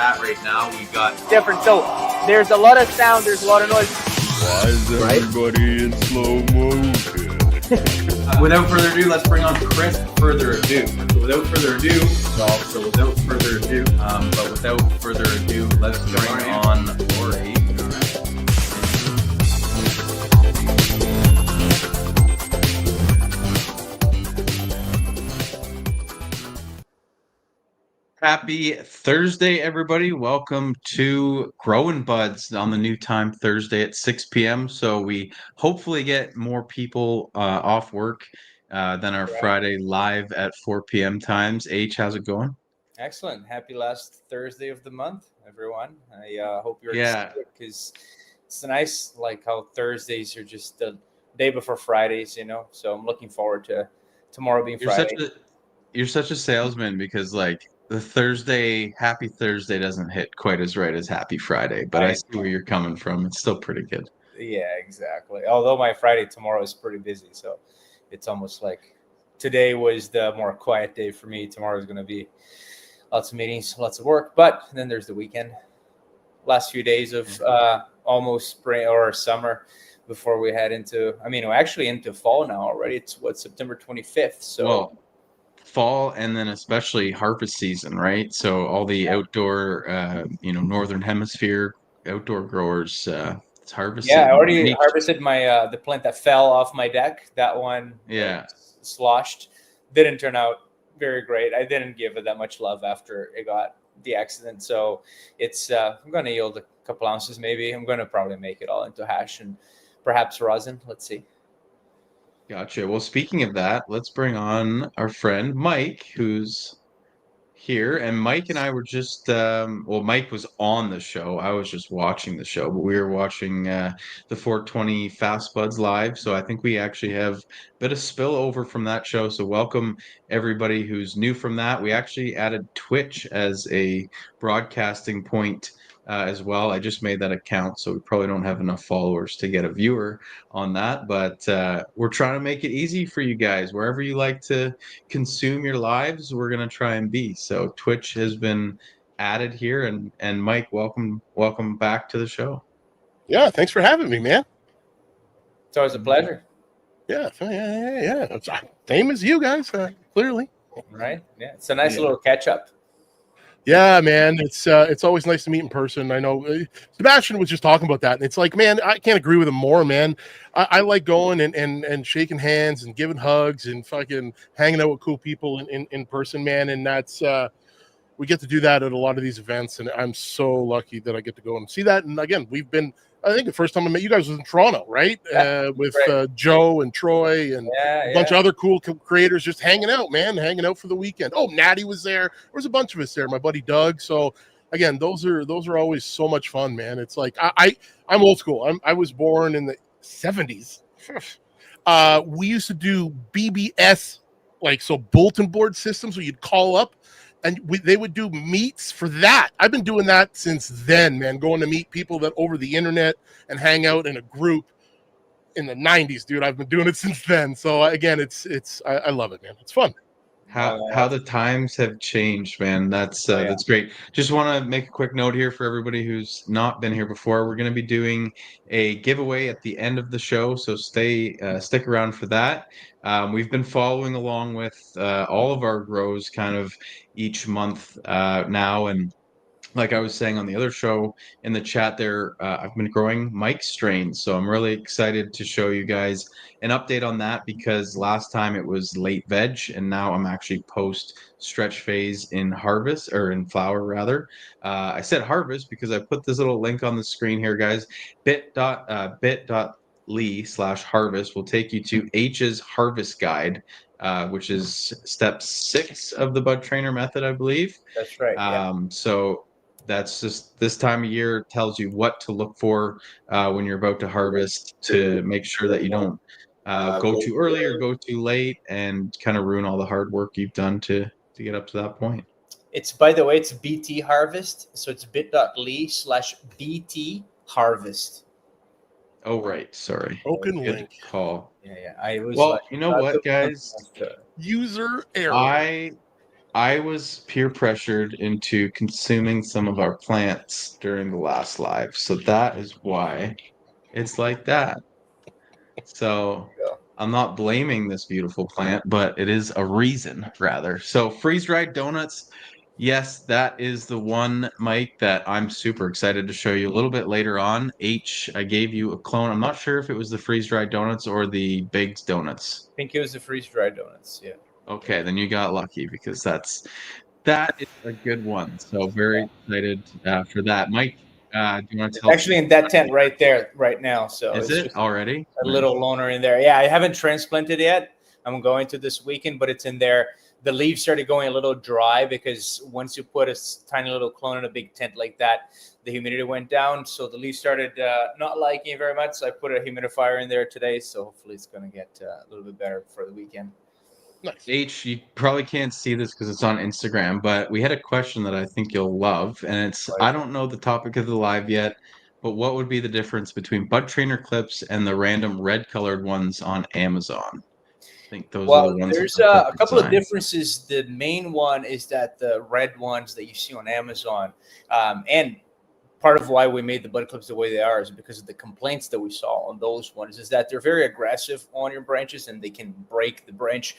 chat right now. We got different. So there's a lot of sound, there's a lot of noise. Why is everybody in slow motion? Without further ado, let's bring on Chris. Further ado. So without further ado, but without further ado, let's bring on Lori. Happy Thursday, everybody. Welcome to Growin Buds on the new time, Thursday at 6 p.m. So we hopefully get more people off work than our Friday live at 4 p.m. times. H, how's it going? Excellent. Happy last Thursday of the month, everyone. I hope you're excited because it's nice, like how Thursdays are just the day before Fridays, So I'm looking forward to tomorrow being Friday. You're such a salesman because, like, the Happy Thursday doesn't hit quite as right as Happy Friday, but I see where you're coming from. It's still pretty good. Yeah, exactly. Although my Friday tomorrow is pretty busy, so it's almost like today was the more quiet day for me. Tomorrow is going to be lots of meetings, lots of work, but then there's the weekend. Last few days of almost spring or summer before we head into, we're actually into fall now already. It's September 25th. So. Well, fall and then especially harvest season, right? So all the outdoor, northern hemisphere outdoor growers, it's harvest season. I already harvested my the plant that fell off my deck. That one, sloshed. Didn't turn out very great. I didn't give it that much love after it got the accident. So it's I'm going to yield a couple ounces maybe. I'm going to probably make it all into hash and perhaps rosin. Let's see. Gotcha. Well, speaking of that, let's bring on our friend Mike, who's here. And Mike and I were just, Mike was on the show. I was just watching the show, but we were watching the 420 Fast Buds live. So I think we actually have a bit of spillover from that show. So welcome everybody who's new from that. We actually added Twitch as a broadcasting point as well. I just made that account, so we probably don't have enough followers to get a viewer on that, but we're trying to make it easy for you guys. Wherever you like to consume your lives, we're going to try and be. So Twitch has been added here, and Mike, welcome back to the show. Yeah, thanks for having me, man. It's always a pleasure. Yeah. Same as you guys, clearly. Right? Yeah, it's a nice little catch up. Yeah, man, it's always nice to meet in person. I know Sebastian was just talking about that, and it's like, man, I can't agree with him more, man. I like going and shaking hands and giving hugs and fucking hanging out with cool people in person, man. And that's we get to do that at a lot of these events, and I'm so lucky that I get to go and see that. And again, I think the first time I met you guys was in Toronto, right? With Joe and Troy and a bunch of other cool creators just hanging out, man, hanging out for the weekend. Oh, Natty was there. There was a bunch of us there. My buddy Doug. So again, those are always so much fun, man. It's like I'm old school. I was born in the 70s. We used to do BBS, so bulletin board systems where you'd call up. And they would do meets for that. I've been doing that since then, man, going to meet people that over the internet and hang out in a group in the 90s, dude. I've been doing it since then. So again, I love it, man. It's fun. How the times have changed, man. That's great. Just want to make a quick note here for everybody who's not been here before. We're going to be doing a giveaway at the end of the show, so stick around for that. We've been following along with all of our grows kind of each month now, and like I was saying on the other show in the chat there, I've been growing Mike's strains. So I'm really excited to show you guys an update on that because last time it was late veg and now I'm actually post stretch phase in harvest, or in flower rather. I said harvest because I put this little link on the screen here, guys. bit.ly/harvest will take you to H's harvest guide, which is step 6 of the BudTrainer method, I believe. That's right. So that's just this time of year tells you what to look for when you're about to harvest to make sure that you don't go too early or go too late and kind of ruin all the hard work you've done to get up to that point. It's, by the way, it's BT harvest. So it's bit.ly/BT harvest. Oh, right. Sorry. Broken Good link. call. Yeah. I was well, you know what, guys? User error. I was peer pressured into consuming some of our plants during the last live, so that is why it's like that. So Yeah. I'm not blaming this beautiful plant, but it is a reason rather. So freeze-dried donuts, yes, that is the one, Mike, that I'm super excited to show you a little bit later on. H, I gave you a clone. I'm not sure if it was the freeze-dried donuts or the baked donuts. I think it was the freeze dried donuts. Yeah. Okay, then you got lucky because that is a good one. So very excited for that. Mike, do you want to It's tell us? actually in that tent right there, right now. So Is it's it just already? a Nice. little loner in there. Yeah, I haven't transplanted yet. I'm going to this weekend, but it's in there. The leaves started going a little dry because once you put a tiny little clone in a big tent like that, the humidity went down. So the leaves started not liking it very much. So I put a humidifier in there today. So hopefully it's going to get a little bit better for the weekend. Nice. H, you probably can't see this because it's on Instagram, but we had a question that I think you'll love, and it's Right. I don't know the topic of the live yet, but what would be the difference between BudTrainer clips and the random red colored ones on Amazon? I think those are Well, the ones with there's the a perfect couple of design. differences. The main one is that the red ones that you see on Amazon, and part of why we made the bud clips the way they are is because of the complaints that we saw on those ones is that they're very aggressive on your branches and they can break the branch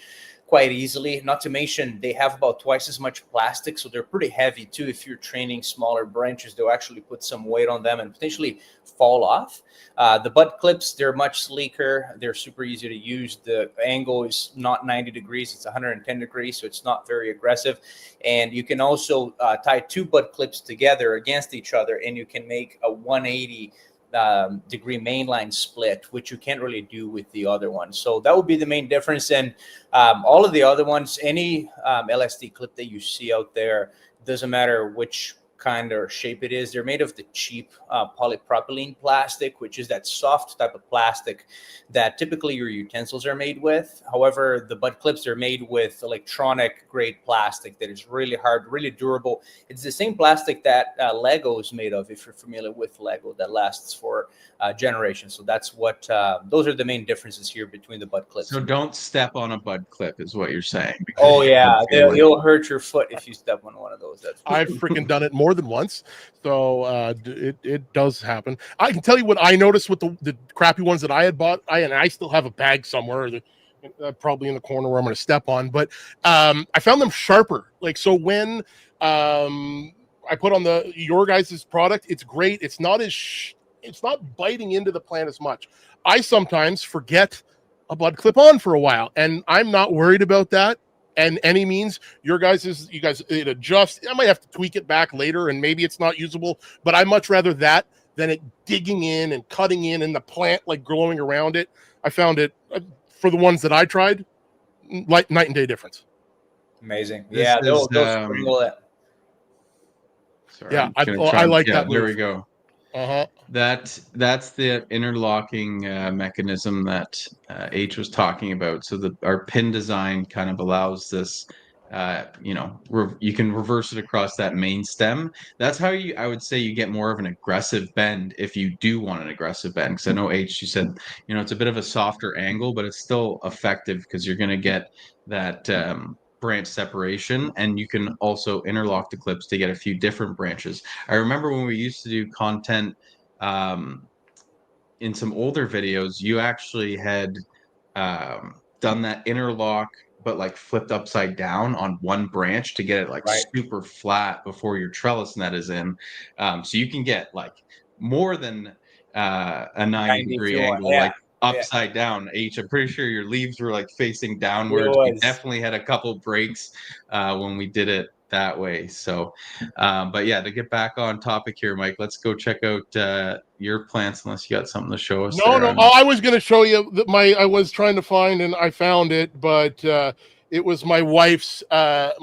quite easily. Not to mention they have about twice as much plastic, so they're pretty heavy too. If you're training smaller branches, they'll actually put some weight on them and potentially fall off. The bud clips, they're much sleeker. They're super easy to use. The angle is not 90 degrees, it's 110 degrees, so it's not very aggressive. And you can also tie two bud clips together against each other, and you can make a 180 degree mainline split, which you can't really do with the other one. So that would be the main difference. And all of the other ones, any LSD clip that you see out there, doesn't matter which kind or shape it is, they're made of the cheap polypropylene plastic, which is that soft type of plastic that typically your utensils are made with. However, the bud clips are made with electronic grade plastic that is really hard, really durable. It's the same plastic that Lego is made of, if you're familiar with Lego, that lasts for generations. So that's what those are the main differences here between the bud clips. So don't step on a bud clip, is what you're saying. Oh Because yeah, you're- it'll hurt your foot if you step on one of those. That's I've freaking done it more than once, so it does happen. I can tell you what I noticed with the crappy ones that I had bought. I still have a bag somewhere, probably in the corner where I'm going to step on. But I found them sharper. Like so, when I put on your guys' product, it's great. It's not it's not biting into the plant as much. I sometimes forget a bud clip on for a while, and I'm not worried about that. And any means, you guys, it adjusts. I might have to tweak it back later, and maybe it's not usable. But I much rather that than it digging in and cutting in, and the plant like growing around it. I found it for the ones that I tried, like night and day difference. amazing. This Yeah, is they'll sprinkle it. sorry, Yeah, I'm just gonna try. I like Yeah, that there move. we go. Uh-huh. That's the interlocking mechanism that H was talking about. So our pin design kind of allows this, you can reverse it across that main stem. That's how I would say you get more of an aggressive bend if you do want an aggressive bend. Because I know H, you said, it's a bit of a softer angle, but it's still effective because you're going to get that branch separation, and you can also interlock the clips to get a few different branches. I remember when we used to do content in some older videos, you actually had done that interlock, but like flipped upside down on one branch to get it like Right. super flat before your trellis net is in. So you can get like more than a 90 90 if degree you want. angle, Yeah, like yeah, upside down. H, I'm pretty sure your leaves were like facing it downwards. We was. definitely had a couple breaks when we did it that way. So, but yeah, to get back on topic here, Mike, let's go check out your plants unless you got something to show us No, there. no. Oh, I was going to show you that I was trying to find and I found it, but it was my wife's Right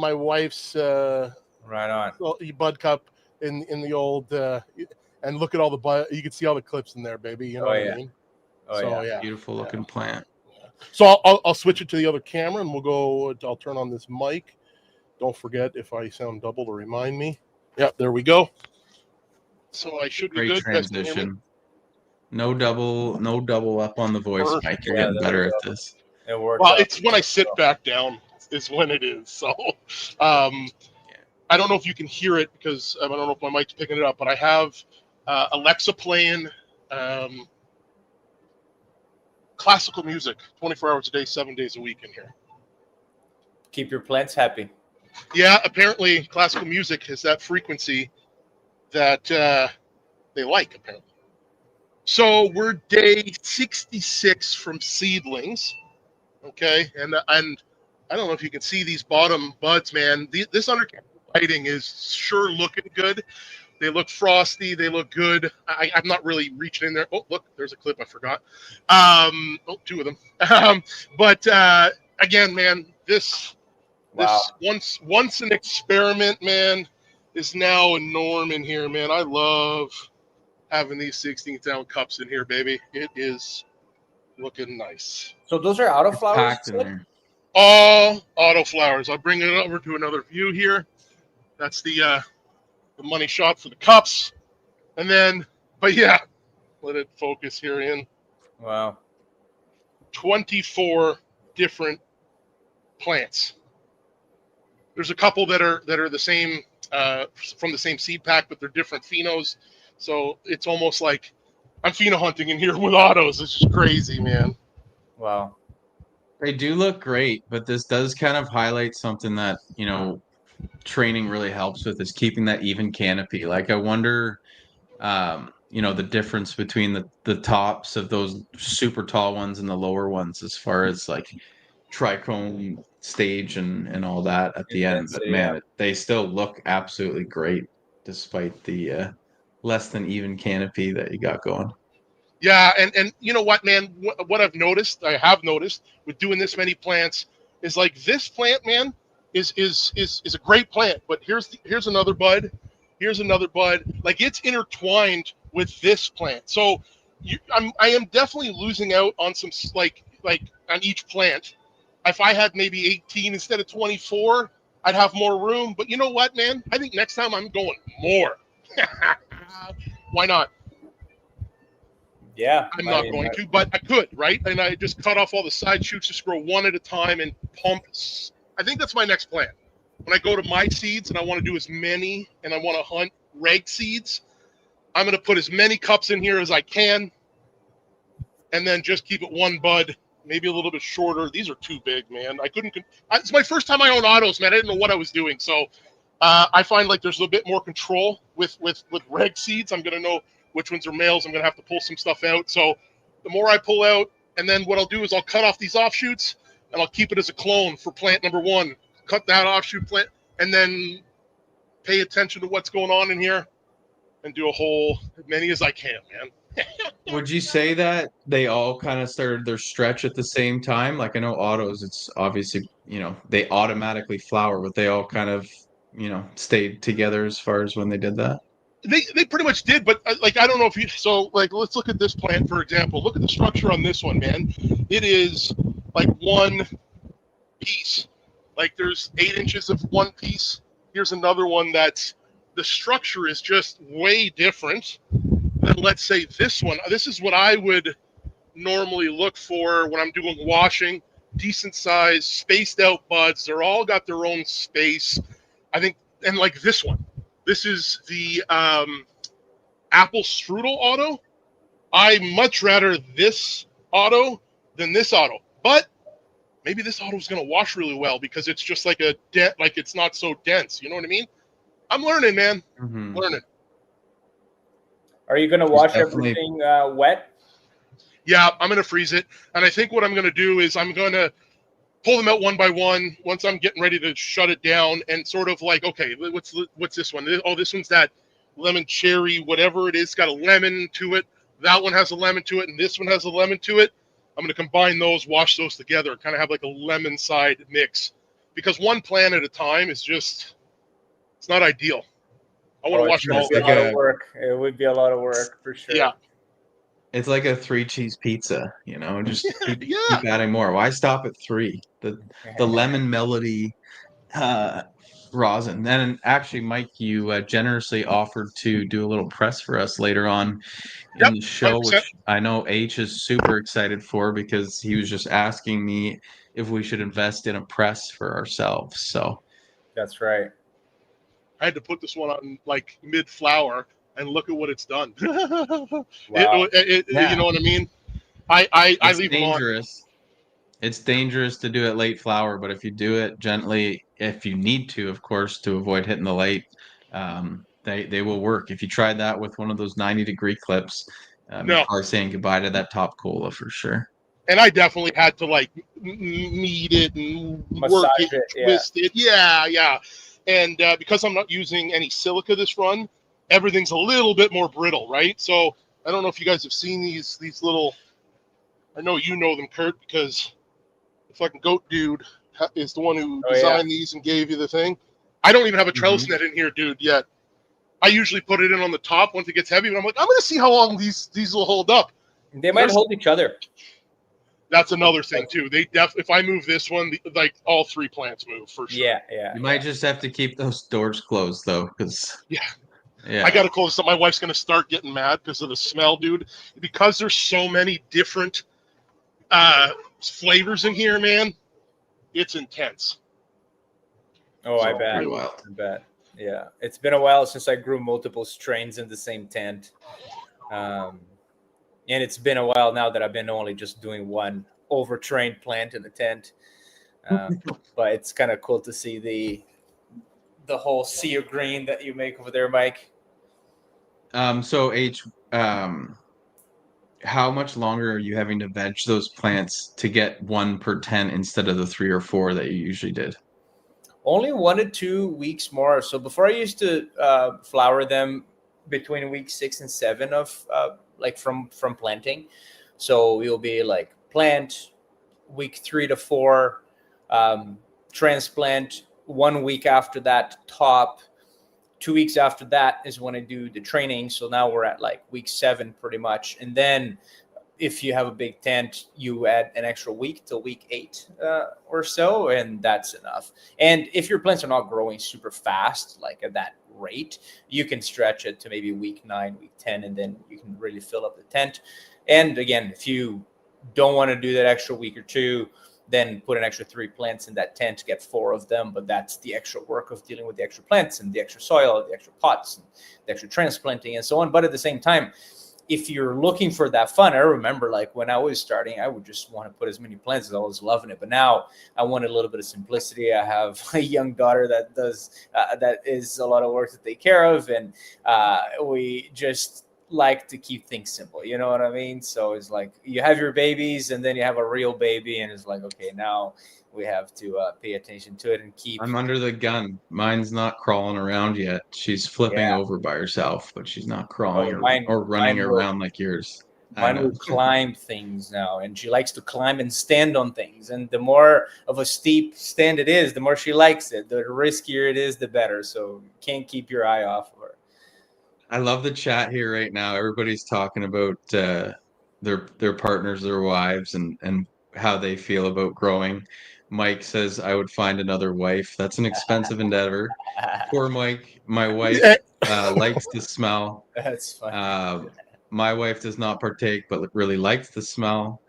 on. bud cup in the old and look at all the bud. You can see all the clips in there, baby. You know Oh what yeah. I mean? Oh So yeah. yeah. Beautiful looking plant. So I'll switch it to the other camera and we'll go. I'll turn on this mic. Don't forget, if I sound double, to remind me. Yep, there we go. So I should be Great good. Guys can hear me? transition. No double up on the voice, Perfect. Mike. You're Yeah, getting there we better at go. this. It worked Well, out. it's when I sit back down. is when it is. So um, I don't know if you can hear it because I don't know if my mic's picking it up, but I have Alexa playing classical music 24 hours a day, 7 days a week in here. Keep your plants happy. Yeah, apparently classical music has that frequency that they like, apparently. So we're day 66 from seedlings, okay? And I don't know if you can see these bottom buds, man. This under lighting is sure looking good. They look frosty. They look good. I'm not really reaching in there. Oh, look, there's a clip I forgot. Two of them. But again, man, this once an experiment, man, is now a norm in here, man. I love having these 16-ounce cups in here, baby. It is looking nice. So those are autoflowers? Packed in there. All autoflowers. I'll bring it over to another view here. That's the money shot for the cups. And then, but yeah, let it focus here in. Wow. 24 different plants. There's a couple that are the same from the same seed pack, but they're different phenos. So it's almost like I'm pheno hunting in here with autos. It's just crazy, man. Wow. They do look great, but this does kind of highlight something that, training really helps with, is keeping that even canopy. Like, I wonder, the difference between the tops of those super tall ones and the lower ones as far as like trichome stage and all that at the end. But man, they still look absolutely great despite the less than even canopy that you got going. Yeah, and you know what, man? What I have noticed with doing this many plants is like this plant, man, is a great plant. But here's another bud, here's another bud. Like, it's intertwined with this plant. So I am definitely losing out on some like on each plant. If I had maybe 18 instead of 24, I'd have more room. But you know what, man? I think next time I'm going more. Why not? Yeah. I'm not going to, but I could, right? And I just cut off all the side shoots, just grow one at a time and pump. I think that's my next plan. When I go to my seeds and I want to do as many and I want to hunt reg seeds, I'm going to put as many cups in here as I can and then just keep it one bud, maybe a little bit shorter. These are too big, man. It's my first time I own autos, man. I didn't know what I was doing. So I find like there's a bit more control with reg seeds. I'm going to know which ones are males. I'm going to have to pull some stuff out. So the more I pull out, and then what I'll do is I'll cut off these offshoots and I'll keep it as a clone for plant number one. Cut that offshoot plant and then pay attention to what's going on in here and do as many as I can, man. Would you say that they all kind of started their stretch at the same time? Like, I know autos, it's obviously, they automatically flower, but they all kind of, stayed together as far as when they did that? They pretty much did, but like, I don't know if you, so like, let's look at this plant, for example. Look at the structure on this one, man. It is like one piece. Like, there's 8 inches of one piece. Here's another one that's, the structure is just way different than, let's say, this one. This is what I would normally look for when I'm doing washing. Decent size, spaced out buds. They're all got their own space. I think, and like this one. This is the apple strudel auto. I much rather this auto than this auto. But maybe this auto is going to wash really well because it's just like like it's not so dense. You know what I mean? I'm learning, man. Mm-hmm. Learning. Are you going to wash everything wet? Yeah, I'm going to freeze it. And I think what I'm going to do is I'm going to pull them out one by one once I'm getting ready to shut it down and sort of like, okay, what's this one? Oh, this one's that lemon cherry, whatever it is. It's got a lemon to it. That one has a lemon to it, and this one has a lemon to it. I'm going to combine those, wash those together, kind of have like a lemon side mix. Because one plant at a time is just, it's not ideal. I want to wash it all. It would be a lot of work. It would be a lot of work for sure. Yeah. It's like a 3-cheese pizza, just keep adding more. Why stop at 3? The lemon melody rosin. And actually, Mike, you generously offered to do a little press for us later on in Yep, the show, 100%. which I know H is super excited for because he was just asking me if we should invest in a press for ourselves. So That's right. I had to put this one on like mid flower, and look at what it's done. Wow. You yeah, know what I mean? I it's leave them on. dangerous. It's dangerous to do it late flower, but if you do it gently, if you need to, of course, to avoid hitting the light, they will work. If you tried that with one of those 90-degree clips, you're No, probably saying goodbye to that top cola for sure. and I definitely had to like knead it and Massage work it, it. Yeah. twist it. Yeah, yeah. And because I'm not using any silica this run, everything's a little bit more brittle, right? So I don't know if you guys have seen these little. I know you know them, Kurt, because the fucking goat dude is the one who Oh yeah. designed these and gave you the thing. I don't even have a trellis Mhm. net in here, dude, yet. I usually put it in on the top once it gets heavy, but I'm like, I'm gonna see how long these will hold up. They might hold each other. That's another thing too. If I move this one, like all three plants move for sure. Yeah, yeah. You might just have to keep those doors closed though, because Yeah. yeah, I gotta close up. My wife's gonna start getting mad because of the smell, dude. Because there's so many different flavors in here, man. It's intense. Oh, I So bet. pretty I will. wild. I bet. Yeah. It's been a while since I grew multiple strains in the same tent. Um, and it's been a while now that I've been only just doing one overtrained plant in the tent. But it's kind of cool to see the whole sea of green that you make over there, Mike. So H, um, how much longer are you having to veg those plants to get 1 per 10 instead of the 3 or 4 that you usually did? Only 1 to 2 weeks more. So before I used to flower them between week 6 and 7 of like from planting. So it will be like plant week 3 to 4, transplant 1 week after that top. 2 weeks after that is when I do the training. So now we're at like week 7 pretty much, and then if you have a big tent, you add an extra week till week 8 or so, and that's enough. And if your plants are not growing super fast, like at that rate, you can stretch it to maybe week 9, week 10, and then you can really fill up the tent. And again, if you don't want to do that extra week or two, then put an extra 3 plants in that tent, get 4 of them. But that's the extra work of dealing with the extra plants and the extra soil, the extra pots, and the extra transplanting and so on. But at the same time, if you're looking for that fun, I remember like when I was starting, I would just want to put as many plants as I was loving it. But now I want a little bit of simplicity. I have a young daughter that does that is a lot of work to take care of, and we just like to keep things simple. You know what I mean? So it's like you have your babies, and then you have a real baby, and it's like, okay, now we have to pay attention to it and keep. I'm under the gun. Mine's not crawling around yet. She's flipping Yeah. over by herself, but she's not Oh, crawling or running around like yours. I Mine know. will climb things now, and she likes to climb and stand on things. And the more of a steep stand it is, the more she likes it. The riskier it is, the better. So you can't keep your eye off of her. I love the chat here right now. Everybody's talking about their partners, their wives, and how they feel about growing. Mike says, "I would find another wife. That's an expensive endeavor." Poor Mike. My wife likes the smell. That's funny. My wife does not partake, but really likes the smell.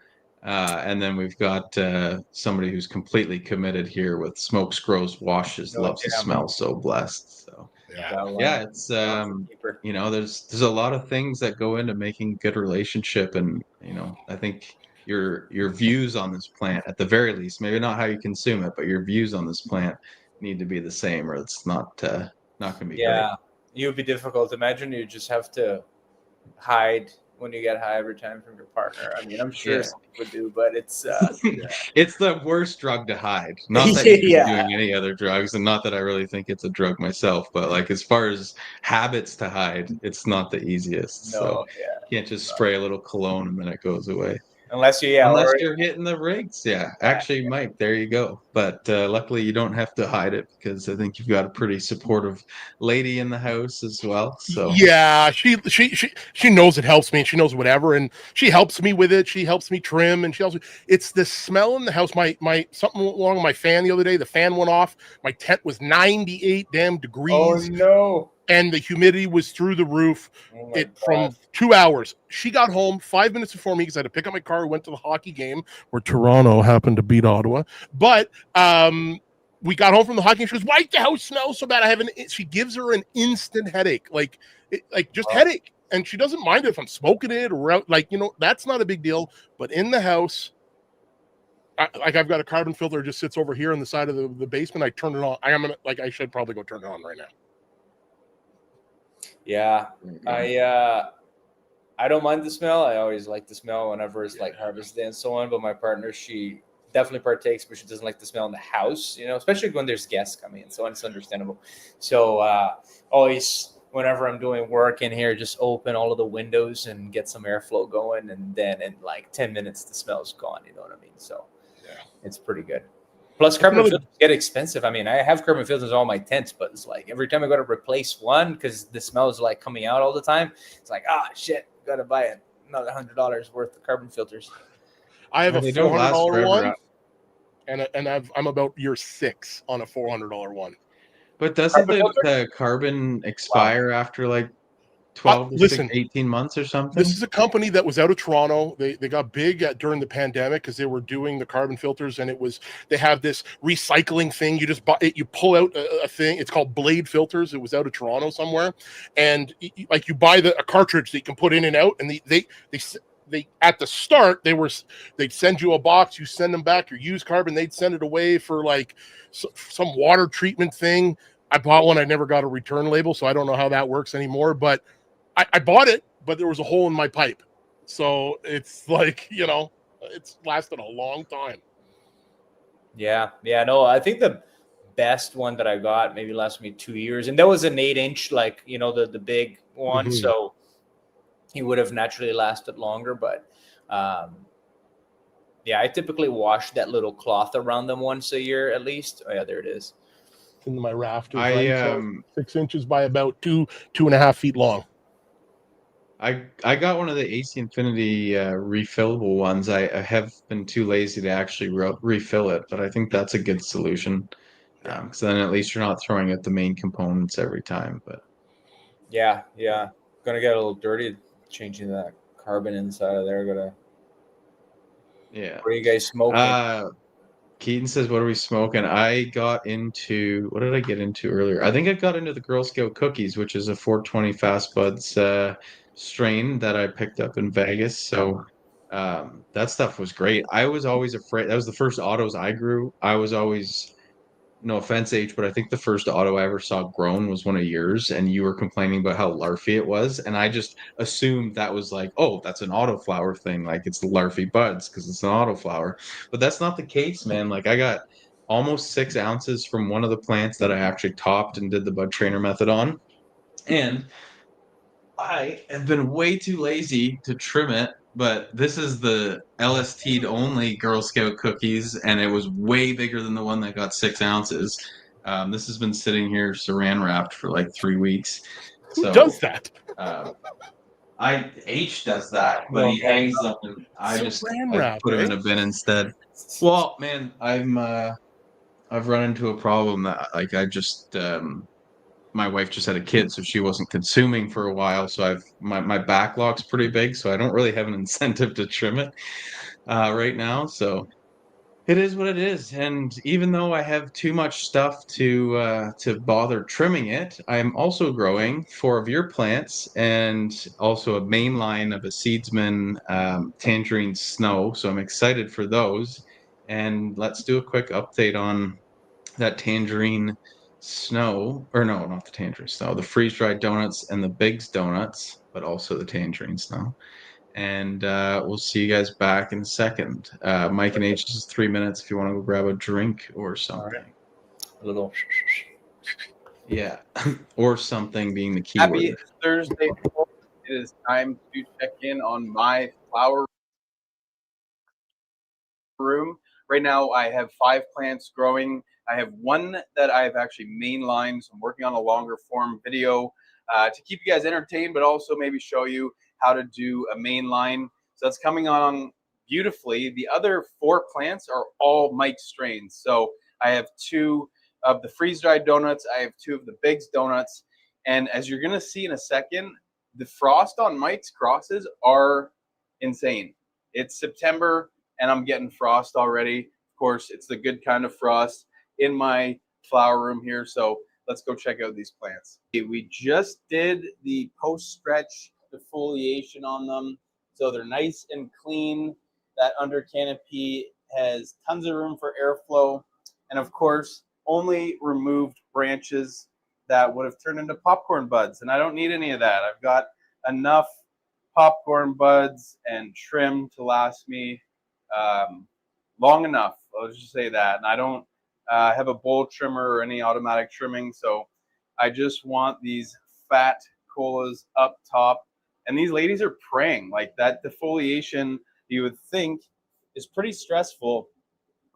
And then we've got somebody who's completely committed here with smokes, grows, washes, No loves the damn. smell. So blessed. So Yeah. That one. yeah, it's Keeper. there's a lot of things that go into making a good relationship, and I think your views on this plant, at the very least, maybe not how you consume it, but your views on this plant need to be the same, or it's not going to be great. Yeah, it would be difficult. Imagine you just have to hide when you get high every time from your partner. I mean, I'm sure Yeah. some people do, but it's It's the worst drug to hide. Not that you've been Yeah. doing any other drugs, and not that I really think it's a drug myself, but like as far as habits to hide, it's not the easiest. So no, yeah. you can't just spray a little cologne and then it goes away. Unless you, yeah, Unless or you're hitting the rigs. Yeah, actually, Mike, there you go. But luckily, you don't have to hide it because I think you've got a pretty supportive lady in the house as well. So, Yeah, she knows it helps me, and she knows whatever, and she helps me with it. She helps me trim, and she also it's the smell in the house. My something went wrong with my fan the other day. The fan went off. My tent was 98 damn oh degrees, no, and the humidity was through the roof. oh my It god, from 2 hours. She got home 5 minutes before me because I had to pick up my car. We went to the hockey game where Toronto happened to beat Ottawa. But we got home from the hockey game. She goes, "Why the house smells so bad?" I have an. She gives her an instant headache, like just wow. headache, and she doesn't mind if I'm smoking it or out. Like that's not a big deal. But in the house, I've got a carbon filter that just sits over here on the side of the basement. I turn it on. I should probably go turn it on right now. Yeah, I don't mind the smell. I always like the smell whenever it's like harvest day and so on. But my partner, she definitely partakes, but she doesn't like the smell in the house, especially when there's guests coming and so on. It's understandable. So always, whenever I'm doing work in here, just open all of the windows and get some airflow going. And then in like 10 minutes, the smell's gone. You know what I mean? So Yeah, it's pretty good. Plus, carbon filters get expensive. I mean, I have carbon filters on all my tents, but it's like every time I go to replace one because the smell is like coming out all the time, it's like, shit, got to buy another $100 worth of carbon filters. I have a they don't last $400 forever. one, and I'm about year 6 on a $400 one. But doesn't Carbon filter? the carbon expire after like 12 to Listen, 18 months or something? this is a company that was out of Toronto. They got big during the pandemic because they were doing the carbon filters, and they have this recycling thing. You just buy it, you pull out a thing. It's called Blade Filters. It was out of Toronto somewhere, and like you buy a cartridge that you can put in and out, and they at the start they'd send you a box, you send them back your used carbon, they'd send it away for like some water treatment thing. I bought one. I never got a return label, so I don't know how that works anymore, but I bought it, but there was a hole in my pipe. So it's like, it's lasted a long time. Yeah. No, I think the best one that I got maybe lasted me 2 years. And that was an 8-inch, like, the big one. Mhm. So he would have naturally lasted longer. But yeah, I typically wash that little cloth around them once a year at least. Oh, yeah, there it is. It's in my rafters, I right? So 6 inches by about 2.5 feet long. I got one of the AC Infinity refillable ones. I have been too lazy to actually refill it, but I think that's a good solution. Because then at least you're not throwing out the main components every time. But Yeah. Gonna get a little dirty changing that carbon inside of there. yeah. What are you guys smoking? Keaton says, "What are we smoking?" I got into what did I get into earlier? I think I got into the Girl Scout cookies, which is a 420 Fast Buds strain that I picked up in Vegas. So that stuff was great. I was always afraid. That was the first autos I grew. I was always no offense, H, but I think the first auto I ever saw grown was one of yours, and you were complaining about how larfy it was, and I just assumed that was like, oh, that's an autoflower thing, like it's the larfy buds because it's an autoflower, but that's not the case, man. Like I got almost 6 ounces from one of the plants that I actually topped and did the BudTrainer method on, and I have been way too lazy to trim it, but this is the LST'd only Girl Scout cookies, and it was way bigger than the one that got 6 ounces. This has been sitting here saran wrapped for like 3 weeks. Who So does that? H does that, but he hangs them, and I Saran I wrap, put them eh? in a bin instead. Well, man, I've run into a problem that like I just my wife just had a kid, so she wasn't consuming for a while. So my backlog's pretty big, so I don't really have an incentive to trim it right now. So it is what it is. And even though I have too much stuff to bother trimming it, I'm also growing 4 of your plants and also a main line of a seedsman tangerine snow. So I'm excited for those. And let's do a quick update on that tangerine snow, or no, not the tangerine snow, the freeze dried donuts and the Biggs donuts, but also the tangerine snow. And we'll see you guys back in a second. Mike and H, just 3 minutes if you want to go grab a drink or All right. something. A little. Yeah, or something being the key Happy word. Thursday. It is time to check in on my flower room. Right now I have 5 plants growing. I have one that I've actually mainlined. So I'm working on a longer form video to keep you guys entertained, but also maybe show you how to do a mainline. So that's coming on beautifully. The other 4 plants are all Mike strains. So I have 2 of the freeze-dried donuts. I have 2 of the Biggs donuts. And as you're going to see in a second, the frost on Mike's crosses are insane. It's September and I'm getting frost already. Of course, it's the good kind of frost in my flower room here. So let's go check out these plants. We just did the post-stretch defoliation on them. So they're nice and clean. That under canopy has tons of room for airflow. And of course, only removed branches that would have turned into popcorn buds. And I don't need any of that. I've got enough popcorn buds and trim to last me long enough. I'll just say that. And I don't have a bowl trimmer or any automatic trimming. So I just want these fat colas up top. And these ladies are praying. Like that defoliation, you would think, is pretty stressful.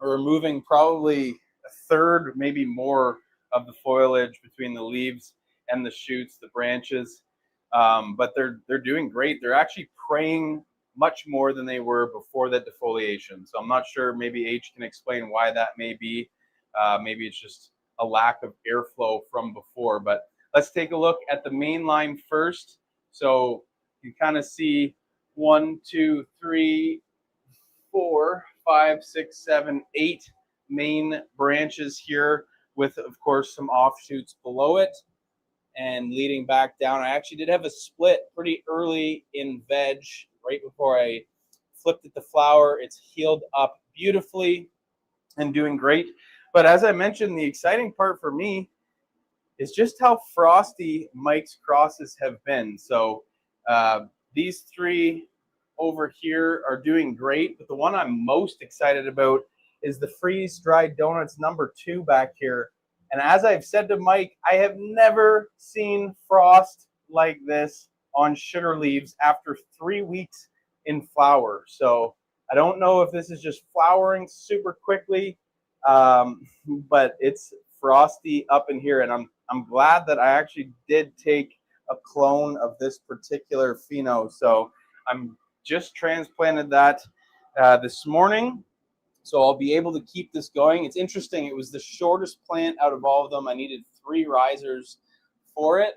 Removing probably a third, maybe more, of the foliage between the leaves and the shoots, the branches. But they're doing great. They're actually praying much more than they were before that defoliation. So I'm not sure. Maybe H can explain why that may be. Maybe it's just a lack of airflow from before. But let's take a look at the main line first. So you kind of see 1, 2, 3, 4, 5, 6, 7, 8 main branches here, with of course some offshoots below it and leading back down. I actually did have a split pretty early in veg right before I flipped it to flower. It's healed up beautifully and doing great. But as I mentioned, the exciting part for me is just how frosty Mike's crosses have been. So these 3 over here are doing great, but the one I'm most excited about is the freeze-dried donuts number 2 back here. And as I've said to Mike, I have never seen frost like this on sugar leaves after 3 weeks in flower. So I don't know if this is just flowering super quickly, but it's frosty up in here. And I'm glad that I actually did take a clone of this particular pheno. So I'm just transplanted that this morning. So I'll be able to keep this going. It's interesting. It was the shortest plant out of all of them. I needed 3 risers for it.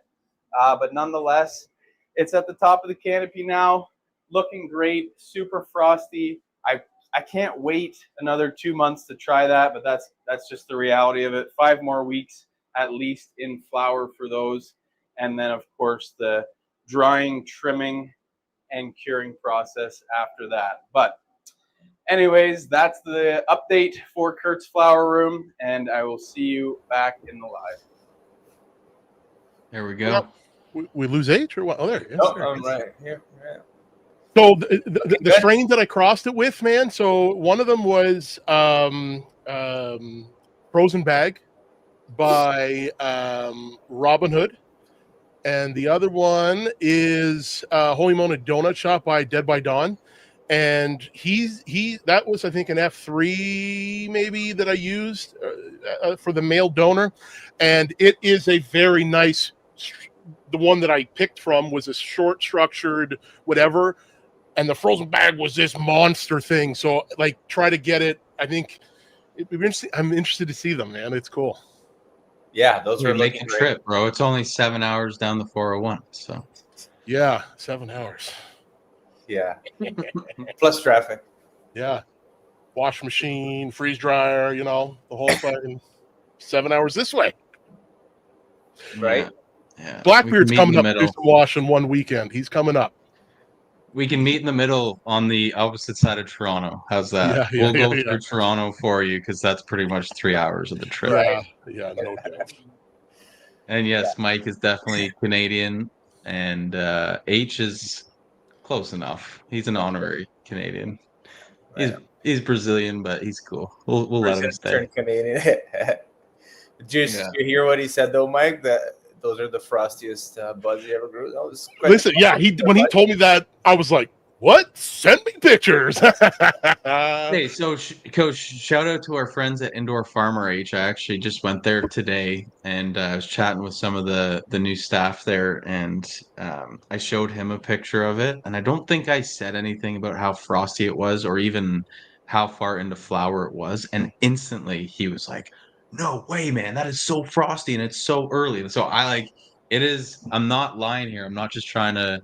But nonetheless, it's at the top of the canopy now. Looking great. Super frosty. I can't wait another 2 months to try that, but that's just the reality of it. 5 more weeks at least in flower for those. And then, of course, the drying, trimming, and curing process after that. But anyways, that's the update for Kurt's flower room, and I will see you back in the live. There we go. We lose H or what? Oh, there it is. Oh, I'm right here. Yeah. So the strains that I crossed it with, man. So one of them was Frozen Bag by Robin Hood, and the other one is Holy Mona Donut Shop by Dead by Dawn. And that was, I think, an F3 maybe that I used for the male donor, and it is a very nice. The one that I picked from was a short structured whatever, and the Frozen Bag was this monster thing. So like, try to get it. I think I'm interested to see them, man. It's cool. Yeah, those are make a trip, bro. It's only 7 hours down the 401. So yeah, 7 hours. Yeah. Plus traffic. Yeah. Wash machine, freeze dryer, the whole fucking 7 hours this way. Right? Yeah. Blackbeard's coming up to do some washing one weekend. He's coming up. We can meet in the middle on the opposite side of Toronto. How's that? We'll go through Toronto for you, because that's pretty much 3 hours of the trip. Yeah, no doubt. And yes, Mike is definitely Canadian, and H is close enough. He's an honorary Canadian. He's Brazilian, but he's cool. We'll let him stay. Turn Canadian. Did you hear what he said though, Mike? That those are the frostiest buds he ever grew. Listen, when he told me that, I was like, What? Send me pictures. Hey, so Coach, shout out to our friends at Indoor Farmer H. I actually just went there today, and I was chatting with some of the new staff there, and I showed him a picture of it, and I don't think I said anything about how frosty it was, or even how far into flower it was, and instantly he was like, "No way, man! That is so frosty, and it's so early." And so I like it is. I'm not lying here. I'm not just trying to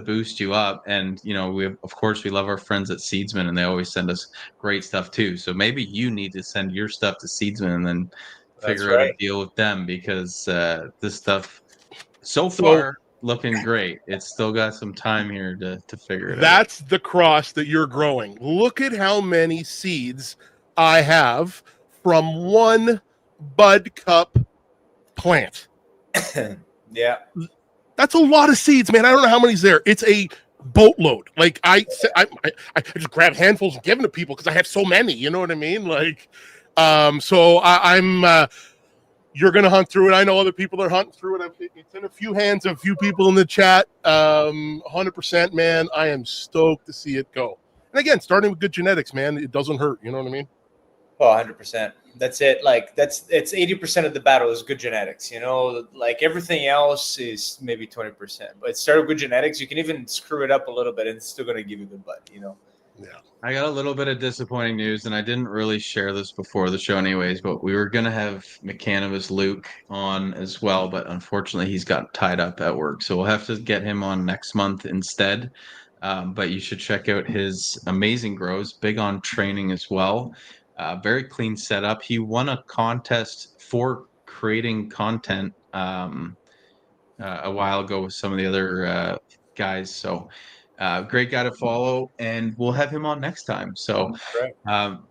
boost you up. And we of course we love our friends at Seedsman, and they always send us great stuff too. So maybe you need to send your stuff to Seedsman and then That's figure out a right. deal with them, because this stuff so So far looking great. It's still got some time here to figure it out. that's the cross that you're growing. Look at how many seeds I have from one bud cup plant. Yeah. That's a lot of seeds, man. I don't know how many's there. It's a boatload. Like I just grab handfuls and give them to people because I have so many. You know what I mean? Like, so I'm. You're gonna hunt through it. I know other people are hunting through it. It's in a few hands of a few people in the chat. 100%, man. I am stoked to see it go. And again, starting with good genetics, man, it doesn't hurt. You know what I mean? Oh, 100%. That's it. Like it's 80% of the battle is good genetics. Like everything else is maybe 20%. But start with good genetics. You can even screw it up a little bit, and it's still going to give you good bud. Yeah. I got a little bit of disappointing news, and I didn't really share this before the show anyways, but we were going to have McCannabis Luke on as well, but unfortunately he's got tied up at work. So we'll have to get him on next month instead. But you should check out his amazing grows, big on training as well. Very clean setup. He won a contest for creating content a while ago with some of the other guys. So great guy to follow, and we'll have him on next time. So Right.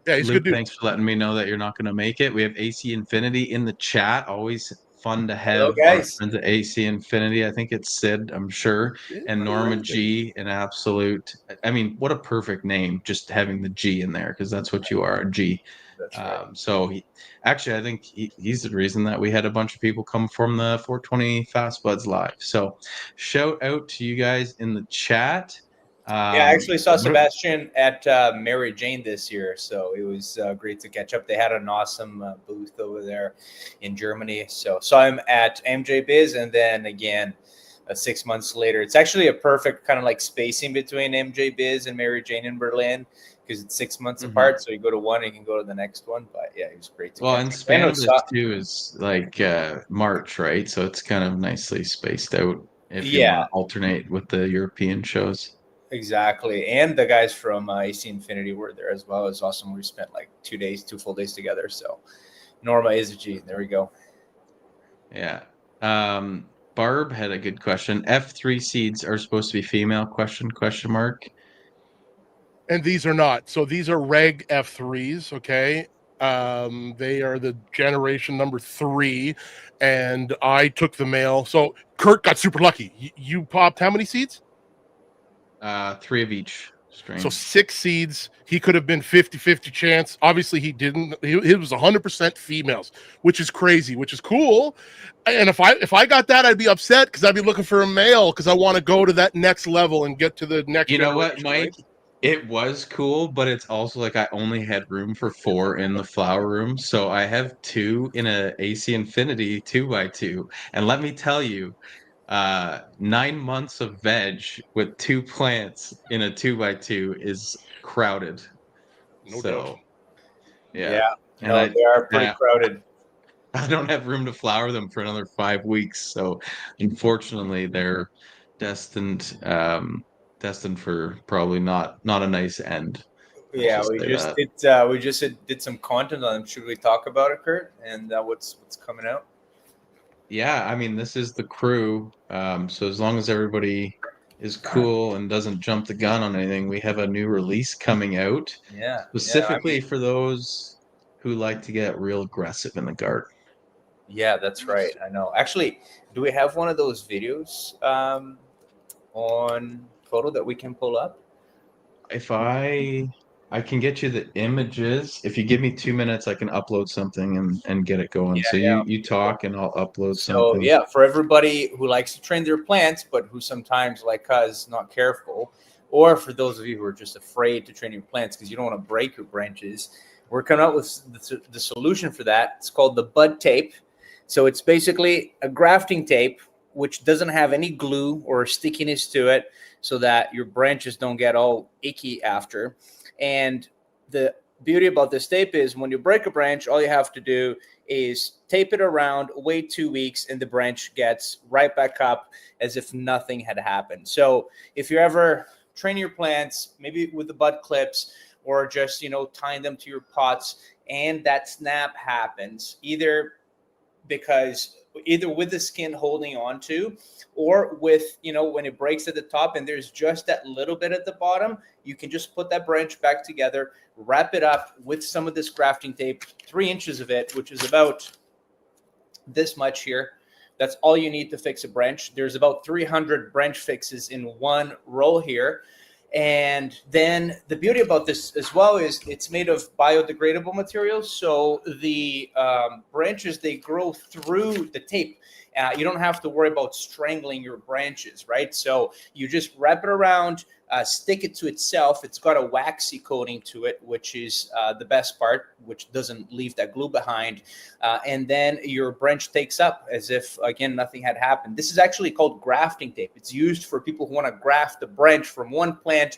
Yeah, he's a Luke, good dude. thanks for letting me know that you're not going to make it. We have AC Infinity in the chat. Always fun to Hello, have our guys. friends at AC Infinity. I think it's Sid, I'm sure, and Norma G, an absolute. I mean, what a perfect name, just having the G in there, because that's what you are, a G. That's right. So actually, I think he's the reason that we had a bunch of people come from the 420 Fast Buds live. So shout out to you guys in the chat. Yeah, I actually saw what- Sebastian at Mary Jane this year, so it was great to catch up. They had an awesome booth over there in Germany. So saw him at MJ Biz, and then again 6 months later. It's actually a perfect kind of like spacing between MJ Biz and Mary Jane in Berlin, because it's 6 months apart. So you go to one and you can go to the next one. But yeah, it was great to Well, catch and up. I know Spannabis too is like March, right? So it's kind of nicely spaced out if you want Yeah. to alternate with the European shows. Exactly. And the guys from AC Infinity were there as well. It was awesome. We spent like 2 full days together. So Norma is a G. There we go. Yeah. Barb had a good question. F3 seeds are supposed to be female? Question mark. And these are not. So these are reg F3s, okay? They are the generation number 3, and I took the male. So Kurt got super lucky. You popped how many seeds? 3 of each strain. So 6 seeds. He could have been 50-50 chance. Obviously, he didn't. It was 100% females, which is crazy, which is cool. And if I got that, I'd be upset because I'd be looking for a male because I want to go to that next level and get to the next. You know what, generation, Mike? right? It was cool, but it's also like I only had room for 4 in the flower room. So I have 2 in a AC Infinity 2x2. And let me tell you, 9 months of veg with 2 plants in a 2x2 is crowded. No So doubt. yeah. And No, they are pretty crowded. I don't have room to flower them for another 5 weeks. So unfortunately they're destined for probably not a nice end. Yeah, Let's we say just that. did some content on them. Should we talk about it, Kurt? And what's coming out? Yeah, I mean, this is the crew. So as long as everybody is cool and doesn't jump the gun on anything, we have a new release coming out Yeah, specifically for those who like to get real aggressive in the garden. Yeah, that's right. I know. Actually, do we have one of those videos on photo that we can pull up? If I can get you the images. If you give me 2 minutes, I can upload something and get it going. So you talk and I'll upload something. Yeah, for everybody who likes to train their plants, but who sometimes, like us, not careful, or for those of you who are just afraid to train your plants because you don't want to break your branches, we're coming up with the solution for that. It's called the bud tape. So it's basically a grafting tape which doesn't have any glue or stickiness to it, so that your branches don't get all icky after. And the beauty about this tape is when you break a branch, all you have to do is tape it around, wait 2 weeks, and the branch gets right back up as if nothing had happened. So if you're ever training your plants, maybe with the bud clips, or just, tying them to your pots, and that snap happens, either with the skin holding on to, or with, when it breaks at the top and there's just that little bit at the bottom, you can just put that branch back together, wrap it up with some of this grafting tape, 3 inches of it, which is about this much here. That's all you need to fix a branch. There's about 300 branch fixes in one roll here. And then the beauty about this as well is it's made of biodegradable materials. So the branches, they grow through the tape. You don't have to worry about strangling your branches, right? So you just wrap it around, stick it to itself. It's got a waxy coating to it, which is the best part, which doesn't leave that glue behind. And then your branch takes up as if, again, nothing had happened. This is actually called grafting tape. It's used for people who want to graft the branch from one plant,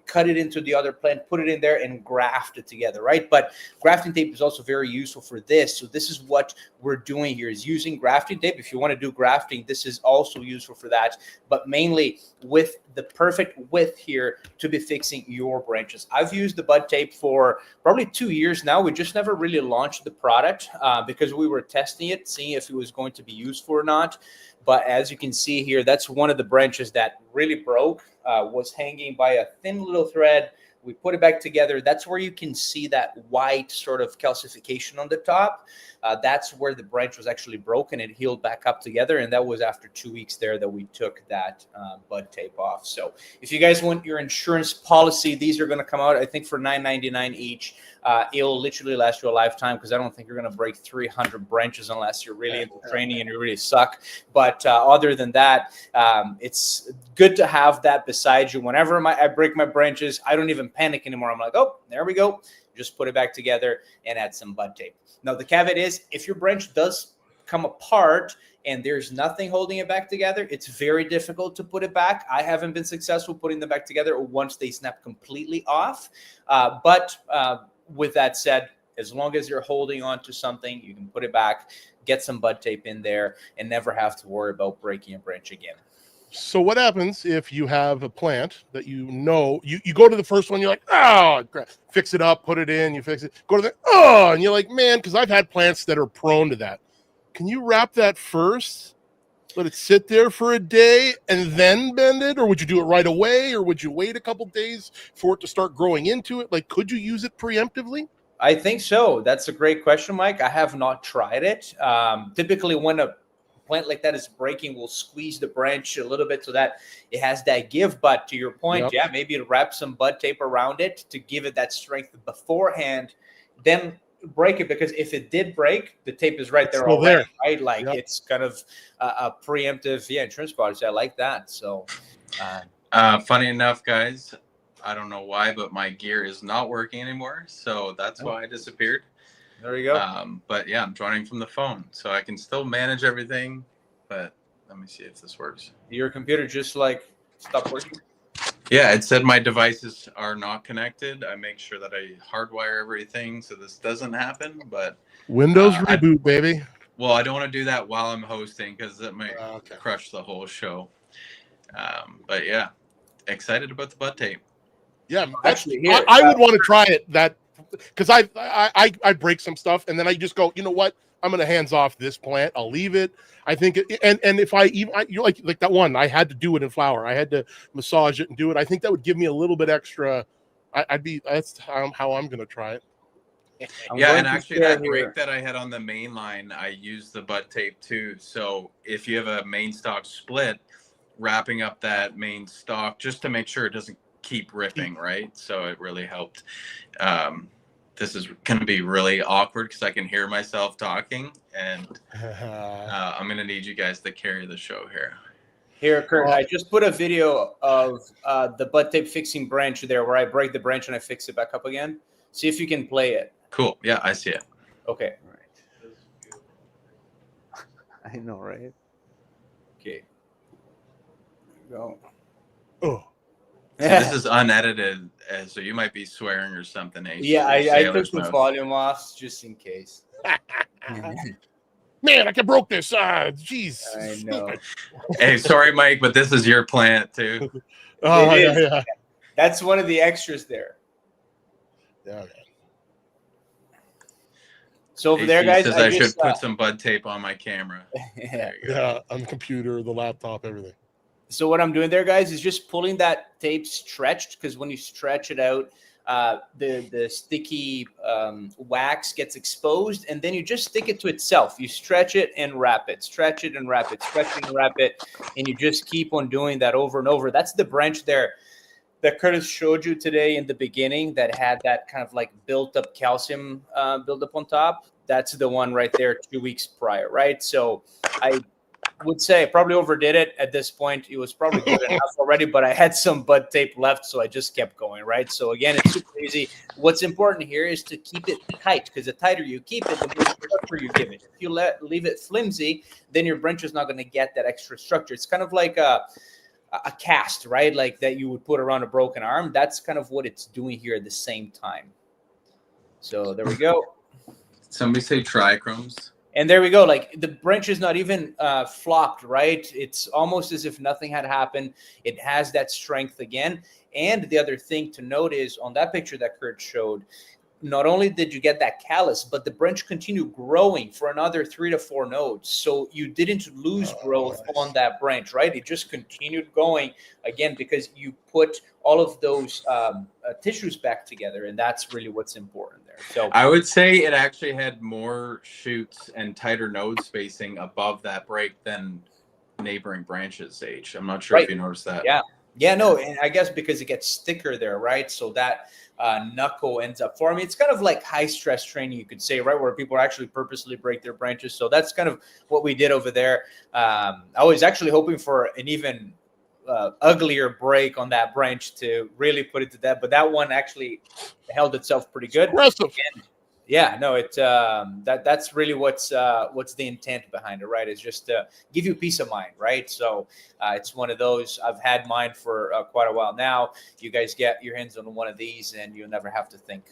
cut it into the other plant, put it in there, and graft it together, right? But grafting tape is also very useful for this. So this is what we're doing here, is using grafting tape. If you want to do grafting, this is also useful for that, but mainly with the perfect width here to be fixing your branches. I've used the bud tape for probably 2 years now. We just never really launched the product because we were testing it, seeing if it was going to be useful or not. But as you can see here, that's one of the branches that really broke, was hanging by a thin little thread. We put it back together. That's where you can see that white sort of calcification on the top. That's where the branch was actually broken. It healed back up together. And that was after 2 weeks there that we took that bud tape off. So if you guys want your insurance policy, these are going to come out, I think, for $9.99 each. It'll literally last you a lifetime, because I don't think you're going to break 300 branches unless you're really into training and you really suck. But other than that, it's good to have that beside you. Whenever I break my branches, I don't even panic anymore. I'm like, oh, there we go. Just put it back together and add some bud tape. Now, the caveat is, if your branch does come apart and there's nothing holding it back together, it's very difficult to put it back. I haven't been successful putting them back together once they snap completely off. But with that said, as long as you're holding on to something, you can put it back, get some bud tape in there, and never have to worry about breaking a branch again. So what happens if you have a plant that you go to the first one, you're like, oh, fix it up, put it in, you fix it, go to and you're like, man, because I've had plants that are prone to that. Can you wrap that first, let it sit there for a day, and then bend it? Or would you do it right away? Or would you wait a couple days for it to start growing into it? Like, could you use it preemptively? I think so. That's a great question, Mike. I have not tried it. Typically, when a plant like that is breaking, we'll squeeze the branch a little bit so that it has that give. But to your point, Yep. maybe wrap some bud tape around it to give it that strength beforehand, then break it, because if it did break, the tape is right there already, right? Like, it's kind of a preemptive insurance policy. I like that. So Funny enough, guys, I don't know why, but my gear is not working anymore, so that's why I disappeared. There you go. But yeah, I'm joining from the phone, so I can still manage everything. But let me see if this works. Your computer just stopped working? Yeah, it said my devices are not connected. I make sure that I hardwire everything so this doesn't happen. But Windows reboot, baby. Well, I don't want to do that while I'm hosting, because that might crush the whole show. But yeah, excited about the bud tape. Yeah, actually, I would want to try it. Because I break some stuff, and then I just go, you know what? I'm going to hands off this plant. I'll leave it. I think, and if you're like that one, I had to do it in flower. I had to massage it and do it. I think that would give me a little bit extra. That's how I'm going to try it. Yeah, and actually that break that I had on the main line, I used the bud tape too. So if you have a main stock split, wrapping up that main stock just to make sure it doesn't keep ripping, right? So it really helped. This is going to be really awkward because I can hear myself talking, and I'm going to need you guys to carry the show here. Here, Kurt, I just put a video of the bud tape fixing branch there where I break the branch and I fix it back up again. See if you can play it. Cool. Yeah, I see it. Okay. I know, right? Okay. There you go. Oh, So this is unedited, so you might be swearing or something. Yeah, I took Sailor's the mode. volume off just in case. man, I broke this. Jeez. I know. Hey, sorry, Mike, but this is your plant too. Oh, It yeah, is. yeah. That's one of the extras there. Yeah, man. So over AC there, guys, says I should put some bud tape on my camera. yeah. There you go. Yeah, on the computer, the laptop, everything. So what I'm doing there, guys, is just pulling that tape stretched, because when you stretch it out, the sticky wax gets exposed, and then you just stick it to itself. You stretch it and wrap it, stretch it and wrap it, stretch it and wrap it, and you just keep on doing that over and over. That's the branch there that Curtis showed you today in the beginning that had that kind of like built up calcium buildup on top. That's the one right there 2 weeks prior, right? So I would say I probably overdid it at this point. It was probably good enough already, but I had some bud tape left, so I just kept going, right? So again, it's super easy. What's important here is to keep it tight, because the tighter you keep it, the more structure you give it. If you leave it flimsy, then your branch is not going to get that extra structure. It's kind of like a cast, right? Like that you would put around a broken arm. That's kind of what it's doing here at the same time. So there we go. Somebody say trichromes. And there we go. Like the branch is not even flopped, right? It's almost as if nothing had happened. It has that strength again. And the other thing to note is on that picture that Kurt showed, not only did you get that callus, but the branch continued growing for another 3 to 4 nodes. So you didn't lose growth on that branch, right? It just continued going again because you put all of those tissues back together, and that's really what's important there. So I would say it actually had more shoots and tighter node spacing above that break than neighboring branches. I'm not sure if you noticed that. Yeah, no, and I guess because it gets thicker there, right? So that knuckle ends up forming. It's kind of like high stress training, you could say, right? Where people actually purposely break their branches. So that's kind of what we did over there. I was actually hoping for an even uglier break on that branch to really put it to death, but that one actually held itself pretty good. Impressive. Yeah, no, it that's really what's the intent behind it, right? It's just to give you peace of mind, right? So it's one of those. I've had mine for quite a while now. You guys get your hands on one of these, and you'll never have to think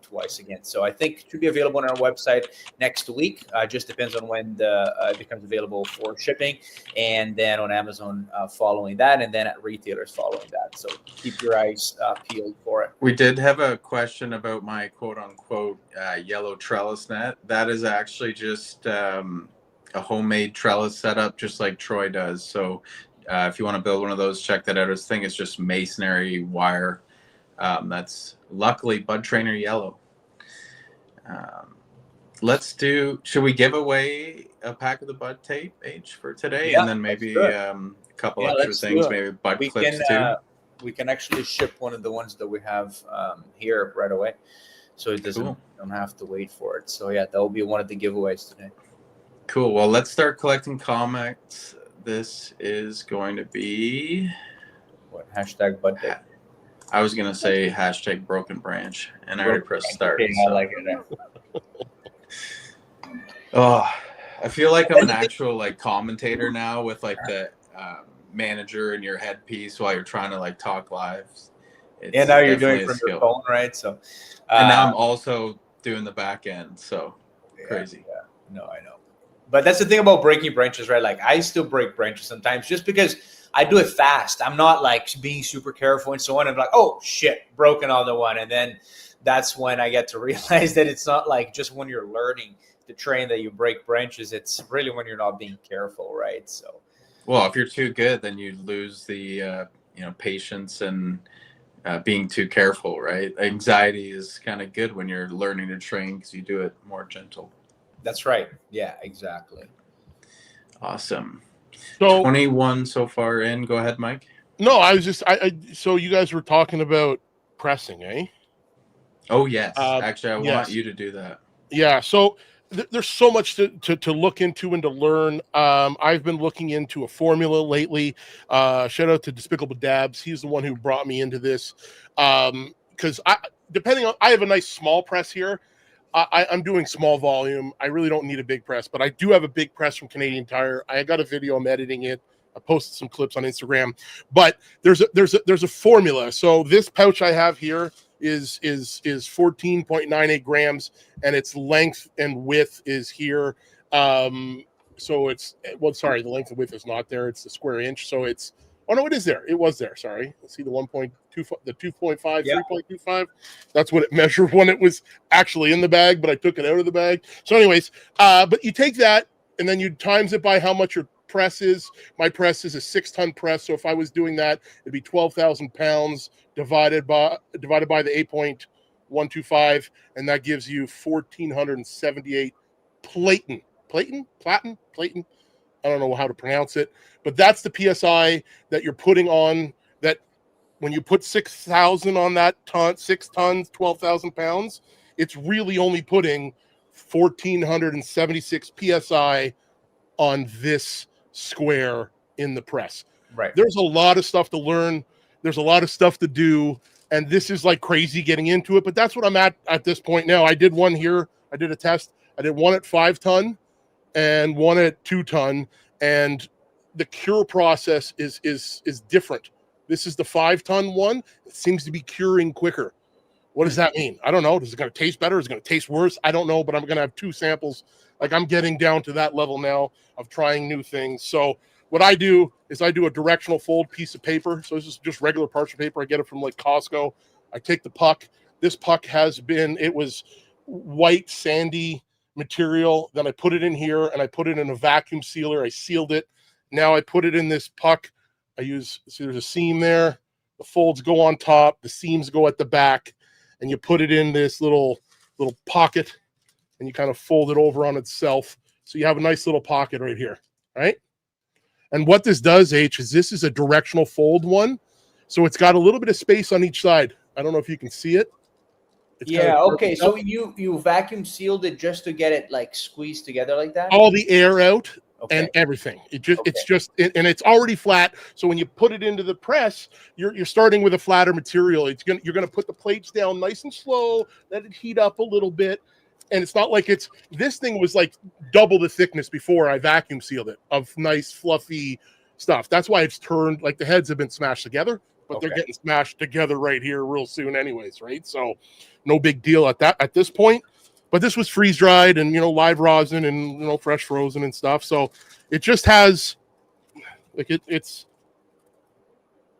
twice again. So I think it should be available on our website next week. Just depends on when it becomes available for shipping, and then on Amazon following that, and then at retailers following that. So keep your eyes peeled for it. We did have a question about my quote unquote yellow trellis net. That is actually just a homemade trellis setup, just like Troy does. So if you want to build one of those, check that out. His thing is just masonry wire. That's luckily BudTrainer yellow. Should we give away a pack of the bud tape for today? Yeah, and then maybe a couple extra things, maybe bud clips too. We can actually ship one of the ones that we have here right away, so it doesn't don't have to wait for it. So yeah, that will be one of the giveaways today. Cool. Well, let's start collecting comments. This is going to be what hashtag bud tape? I was gonna say hashtag broken branch, and I already pressed start. Okay, So. I like it. Oh, I feel like I'm an actual like commentator now with like the manager in your headpiece while you're trying to like talk live. And now you're doing it from your phone, right? So, and now I'm also doing the back end. So crazy. Yeah, no, I know. But that's the thing about breaking branches, right? Like I still break branches sometimes just because I do it fast. I'm not like being super careful and so on. I'm like, oh shit, broke another one. And then that's when I get to realize that it's not like just when you're learning to train that you break branches. It's really when you're not being careful, right? So, well, if you're too good, then you lose the patience and being too careful, right? Anxiety is kind of good when you're learning to train because you do it more gentle. That's right. Yeah, exactly. Awesome. So 21 so far in. Go ahead, Mike. no, I was just so you guys were talking about pressing, eh? Oh yes. Actually, I want you to do that. Yeah. So there's so much to look into and to learn. I've been looking into a formula lately. Shout out to Despicable Dabs. He's the one who brought me into this. Because I have a nice small press here. I'm doing small volume. I really don't need a big press, but I do have a big press from Canadian Tire. I got a video. I'm editing it. I posted some clips on Instagram. But there's a formula. So this pouch I have here is 14.98 grams, and its length and width is here. So it's the length and width is not there. It's the square inch. So it's it is there. It was there. Sorry. See the 1.2, the 2.5, yeah. 3.25. That's what it measured when it was actually in the bag, but I took it out of the bag. So, anyways, but you take that and then you times it by how much your press is. My press is a 6-ton press. So if I was doing that, it'd be 12,000 pounds divided by the 8.125, and that gives you 1,478 platen. I don't know how to pronounce it, but that's the PSI that you're putting on that. When you put 6,000 on that ton, 6 tons, 12,000 pounds, it's really only putting 1,476 PSI on this square in the press. Right. There's a lot of stuff to learn. There's a lot of stuff to do. And this is like crazy getting into it, but that's what I'm at this point now. I did one here. I did a test. I did one at 5 ton and one at 2 ton. And the cure process is different. This is the 5-ton one. It seems to be curing quicker. What does that mean? I don't know. Is it going to taste better? Is it going to taste worse? I don't know, but I'm going to have 2 samples. Like, I'm getting down to that level now of trying new things. So what I do is I do a directional fold piece of paper. So this is just regular parchment paper. I get it from like Costco. I take the puck. This puck it was white, sandy material. Then I put it in here and I put it in a vacuum sealer. I sealed it. Now I put it in this puck. There's a seam there. The folds go on top. The seams go at the back. And you put it in this little pocket. And you kind of fold it over on itself. So you have a nice little pocket right here. Right? And what this does, is this is a directional fold one. So it's got a little bit of space on each side. I don't know if you can see it. Okay. So you vacuum sealed it just to get it like squeezed together like that? All the air out. Okay. And everything. And it's already flat. So when you put it into the press, you're starting with a flatter material. You're gonna put the plates down nice and slow, let it heat up a little bit. And it's not like this thing was like double the thickness before I vacuum sealed it of nice fluffy stuff. That's why it's turned, like the heads have been smashed together, but they're getting smashed together right here real soon anyways, right? So no big deal at this point. But this was freeze dried and live rosin and fresh frozen and stuff. So it just has like it's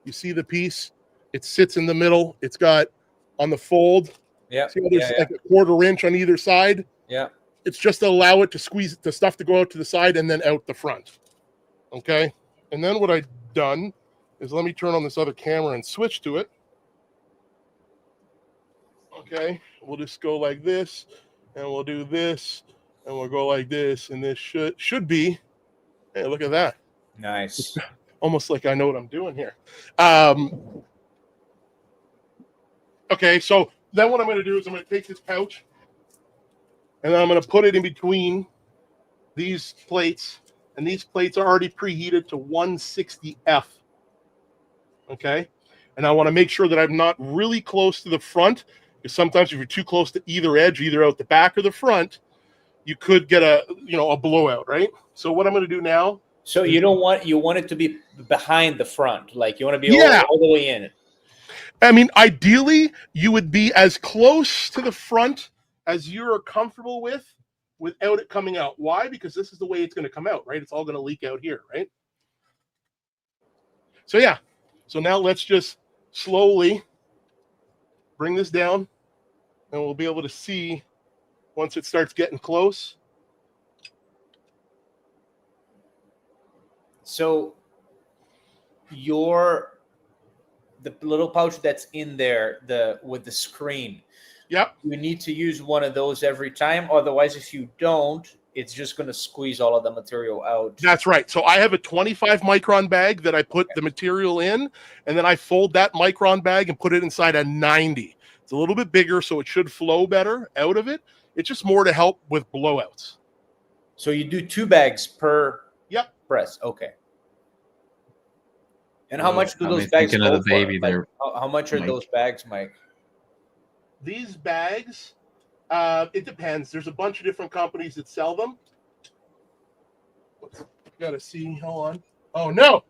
you see the piece, it sits in the middle, it's got on the fold. Yeah. See how there's like a 1/4 inch on either side. Yeah. It's just to allow it to squeeze the stuff to go out to the side and then out the front. Okay. And then what I've done is let me turn on this other camera and switch to it. Okay. We'll just go like this. And we'll do this, and we'll go like this, and this should be. Hey, look at that! Nice. Almost like I know what I'm doing here. Okay, so then what I'm going to do is I'm going to take this pouch, and then I'm going to put it in between these plates, and these plates are already preheated to 160F. Okay, and I want to make sure that I'm not really close to the front. Sometimes if you're too close to either edge, either out the back or the front, you could get a blowout, right? So what I'm going to do now. So you want it to be behind the front, like you want to be all the way in. I mean, ideally, you would be as close to the front as you're comfortable with without it coming out. Why? Because this is the way it's going to come out, right? It's all going to leak out here, right? So yeah. So now let's just slowly bring this down. And we'll be able to see once it starts getting close. So the little pouch that's in there, with the screen. Yep. You need to use one of those every time. Otherwise, if you don't, it's just going to squeeze all of the material out. That's right. So I have a 25 micron bag that I put the material in, and then I fold that micron bag and put it inside a 90. It's a little bit bigger, so it should flow better out of it. It's just more to help with blowouts. So you do 2 bags per Yep. press. Okay. And how much do Got me those bags thinking of go the for? baby Like, there, how much are Mike. those bags, Mike? These bags, it depends. There's a bunch of different companies that sell them. Gotta see. Hold on. Oh no!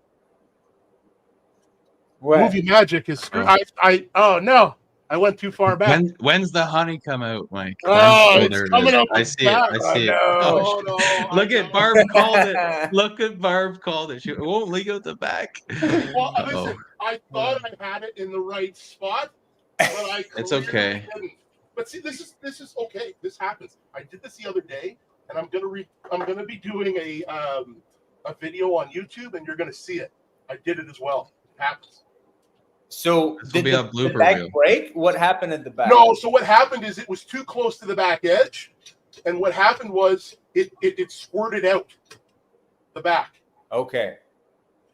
What? Movie magic is screwed. Oh. Oh no! I went too far back. When's the honey come out, Mike? Oh, it's there it coming is. out I the see it. back. I Oh, see it. no. Oh, shit. no, Look I at know. Barb called it. Look at Barb called it. It won't leak out the back. Well, Uh-oh. listen, I thought I had it in the right spot, but I It's clearly okay. didn't. But see, this is okay. This happens. I did this the other day, and I'm gonna be doing a video on YouTube, and you're gonna see it. I did it as well. It happens. So This will did be a the blooper bag reel. break? What happened at the back? No, so what happened is it was too close to the back edge, and what happened was it squirted out the back. Okay.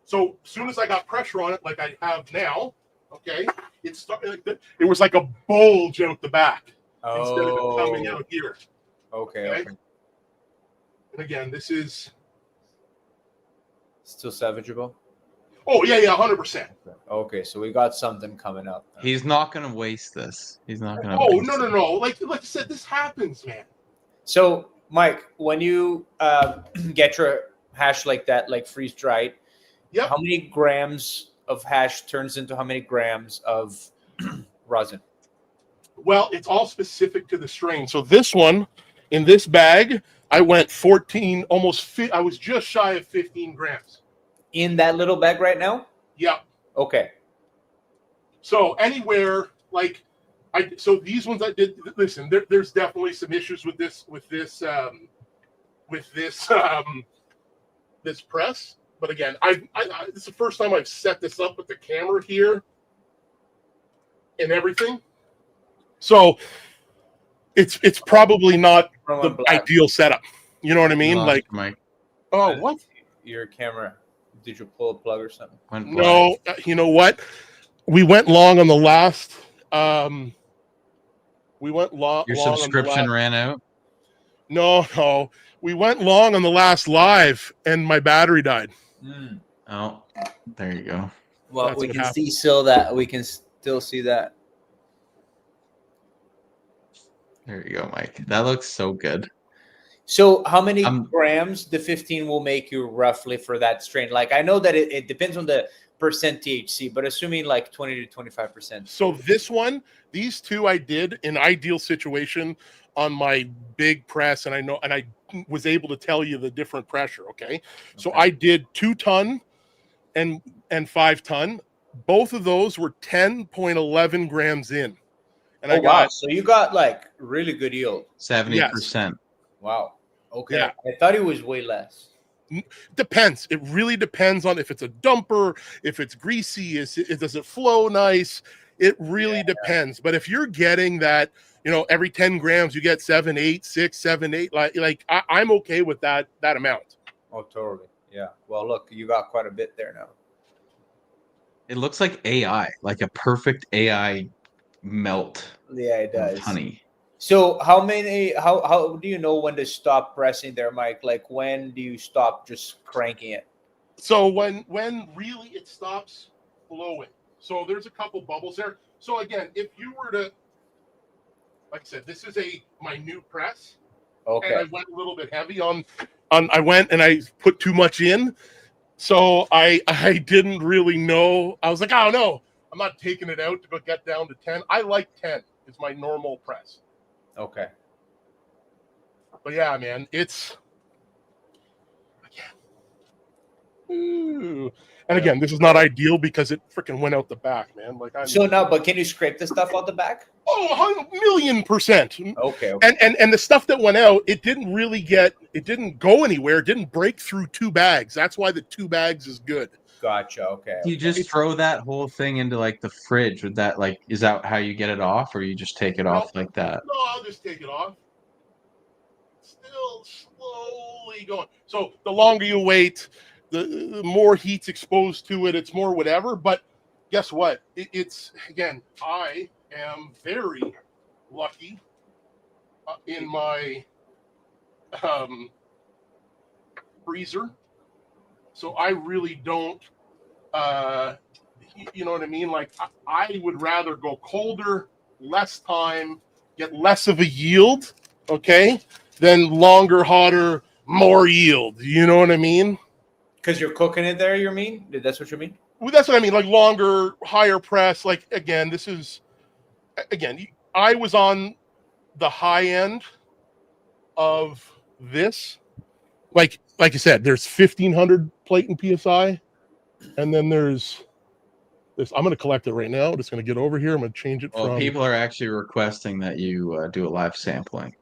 So as soon as I got pressure on it, like I have now, okay, it started. It was like a bulge out the back instead of it coming out here. Okay. Okay. Okay. And again, this is Still salvageable. oh yeah, 100%. Okay, so we got something coming up. He's not gonna waste this. He's not gonna. Oh waste no. it. Like I said, this happens, man. So, Mike, when you get your hash like that, like freeze dried, Yep. how many grams of hash turns into how many grams of rosin? Well, it's all specific to the strain. So this one, in this bag, I went 14, I was just shy of 15 grams. In that little bag right now? Yep. Okay. So anywhere like so these ones I did. Listen, there's definitely some issues with this this press. But again, I it's the first time I've set this up with the camera here and everything. So it's probably not the ideal setup. You know what I mean? Lost Like, Mike. oh, what? Your camera. Did you pull a plug or something? Went No, black. you know what? We went long on the last. We went long. Your long subscription on the last, ran out. No. We went long on the last live, and my battery died. Oh, there you go. Well, That's we what can happened. see still that we can still see that. There you go, Mike. That looks so good. So how many I'm- grams the 15 will make you roughly for that strain? Like I know that it depends on the percent THC, but assuming like 20 to 25%. So these two I did in ideal situation on my big press, and I was able to tell you the different pressure. Okay, so I did 2 ton and 5 ton. Both of those were 10.11 grams in, and I wow. got So you got like really good yield. 70%. Wow. Okay. Yeah. I thought it was way less. depends. It really depends on if it's a dumper, if it's greasy, does it flow nice? It really depends. But if you're getting that, every 10 grams you get 7, 8, 6, 7, 8, I'm okay with that amount. Oh, totally. Yeah. Well, look, you got quite a bit there now. It looks like AI, like a perfect AI melt Yeah, it of does. honey. So how do you know when to stop pressing there, Mike? Like when do you stop just cranking it? So when really it stops flowing. So there's a couple bubbles there. So again, if you were to, like I said, this is my new press. Okay. And I went a little bit heavy on I went and I put too much in. So I didn't really know. I was like, oh no, I'm not taking it out to go get down to 10. I like 10. It's my normal press. Okay. But yeah, man, it's ooh. And again, this is not ideal because it freaking went out the back, man. So now, but can you scrape the stuff out the back? Oh, 1,000,000%. Okay. And the stuff that went out, it didn't go anywhere. It didn't break through 2 bags. That's why the 2 bags is good. Gotcha. Okay. You just throw that whole thing into like the fridge with that, like, is that how you get it off, or you just take it off like that? No, I'll just take it off. Still slowly going. So the longer you wait, the more heat's exposed to it. It's more whatever. But guess what? It's again, I am very lucky in my freezer, so I really don't. You know what I mean? Like I would rather go colder, less time, get less of a yield, okay, than longer, hotter, more yield. You know what I mean? Because you're cooking it there, you mean? That's what you mean? Well, that's what I mean. Like longer, higher press. Like again, I was on the high end of this. Like I said, there's 1,500 plate in PSI, and then there's this. I'm going to collect it right now. I'm just going to get over here. I'm going to change it Well, from people are actually requesting that you do a live sampling.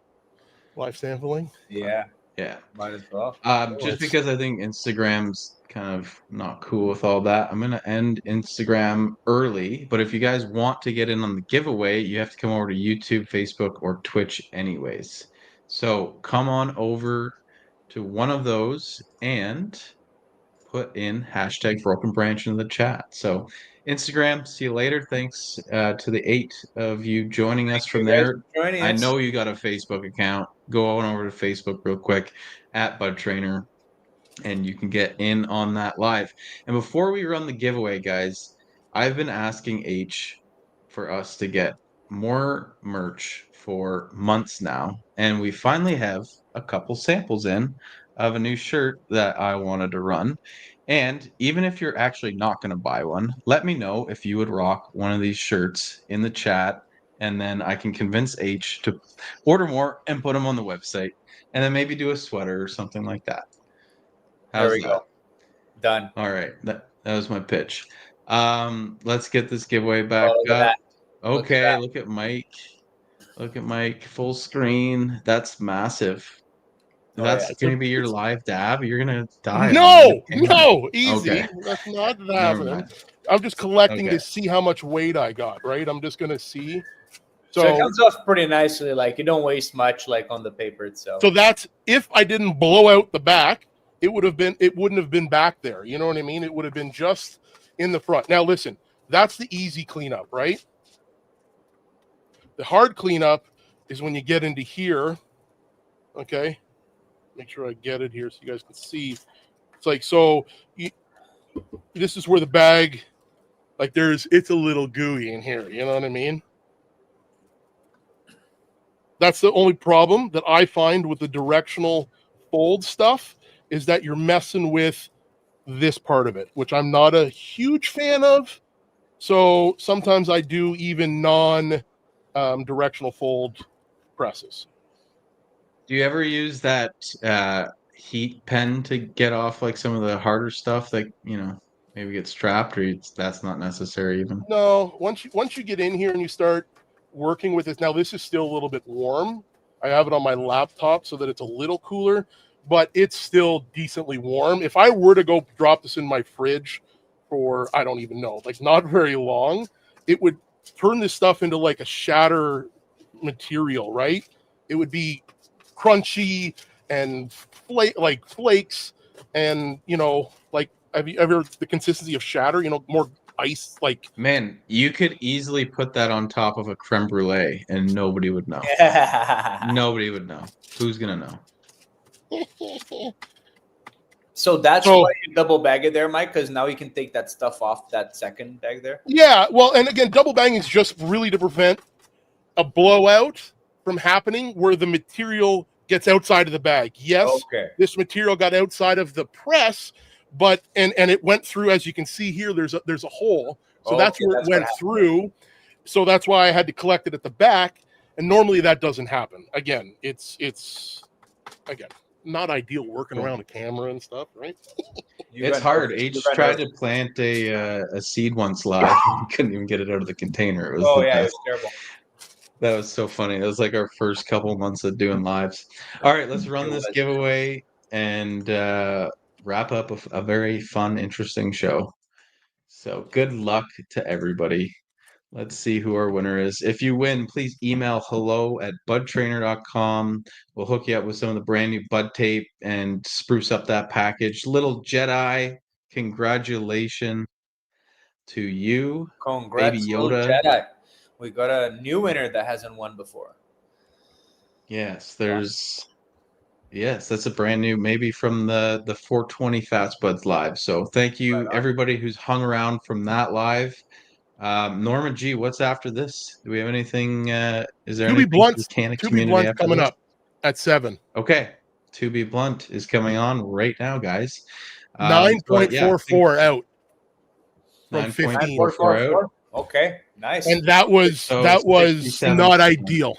live sampling. Yeah, Yeah. might as well. Just because I think Instagram's kind of not cool with all that, I'm gonna end Instagram early. But if you guys want to get in on the giveaway, you have to come over to YouTube, Facebook, or Twitch anyways. So come on over to one of those and put in hashtag broken branch in the chat. So Instagram, see you later. Thanks to the 8 of you joining us from You guys there. for joining I us. know you got a Facebook account. Go on over to Facebook real quick at BudTrainer, and you can get in on that live. And before we run the giveaway, guys, I've been asking H for us to get more merch for months now, and we finally have a couple samples in of a new shirt that I wanted to run. And even if you're actually not going to buy one, let me know if you would rock one of these shirts in the chat, and then I can convince H to order more and put them on the website, and then maybe do a sweater or something like that. There How's we that? go. Done. All right, that was my pitch. Let's get this giveaway back Oh, look at up. that. Look at Okay, that. look at Mike. Look at Mike, full screen. That's massive. Oh, yeah. That's gonna be your live dab. You're gonna die on live No, camera. no, easy. Okay, That's not never happening. mind. I'm just collecting Okay. to see how much weight I got. Right. I'm just going to see. So it So comes off pretty nicely. Like you don't waste much, like on the paper itself. So that's if I didn't blow out the back, it wouldn't have been back there. You know what I mean? It would have been just in the front. Now listen, that's the easy cleanup, right? The hard cleanup is when you get into here. Okay. Make sure I get it here so you guys can see. It's like this is where the bag, like it's a little gooey in here, you know what I mean? That's the only problem that I find with the directional fold stuff is that you're messing with this part of it, which I'm not a huge fan of. So sometimes I do even non-directional fold presses. Do you ever use that heat pen to get off like some of the harder stuff that maybe gets trapped, or that's not necessary even? No, once you get in here and you start working with this, now this is still a little bit warm. I have it on my laptop so that it's a little cooler, but it's still decently warm. If I were to go drop this in my fridge for, I don't even know, like not very long, it would turn this stuff into like a shatter material, right? It would be crunchy and flakes, and like, have you ever the consistency of shatter, more ice, like. Man, you could easily put that on top of a creme brulee and nobody would know. Nobody would know. Who's gonna know? So that's why you double bag it there, Mike, because now you can take that stuff off that second bag there. Yeah, well, and again, double bagging is just really to prevent a blowout from happening where the material gets outside of the bag. Yes, Okay. This material got outside of the press, but and it went through, as you can see here, there's a hole. So that's where it went through. So that's why I had to collect it at the back. And normally that doesn't happen. Again, it's not ideal working around a camera and stuff, right? It's hard. H tried to plant a seed once live. He couldn't even get it out of the container. It was the it best. was terrible. That was so funny. It was like our first couple months of doing lives. All right, let's run this giveaway and wrap up a very fun, interesting show. So good luck to everybody. Let's see who our winner is. If you win, please email hello@budtrainer.com. We'll hook you up with some of the brand new Bud tape and spruce up that package. Little Jedi, congratulations to you, Congrats, Baby little Yoda. Jedi. We got a new winner that hasn't won before. Yes, that's a brand new, maybe from the 420 Fast Buds live. So thank you Right on. everybody who's hung around from that live. Norman G, what's after this? Do we have anything? Is there To Be anything for the Blunt, Canic To Be community Blunt after coming this? up at 7. Okay, To Be Blunt is coming on right now, guys. But yeah, 9.44 out from 15. 9.44 out. Okay, nice. And that was So 67%. not ideal.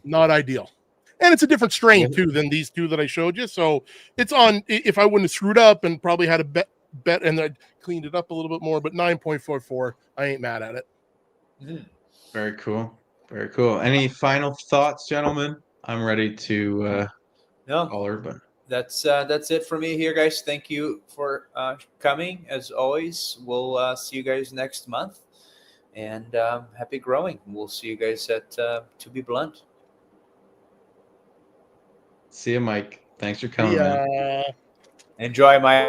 Not ideal. And it's a different strain Yeah. too than these two that I showed you. So it's on. If I wouldn't have screwed up and probably had a bet and I cleaned it up a little bit more, but 9.44, I ain't mad at it. Very cool. Very cool. Any final thoughts, gentlemen? I'm ready to No, call her, but that's it for me here, guys. Thank you for coming. As always, we'll see you guys next month. And happy growing. We'll see you guys at To Be Blunt. see you, Mike. Thanks for coming, man. Yeah. Enjoy my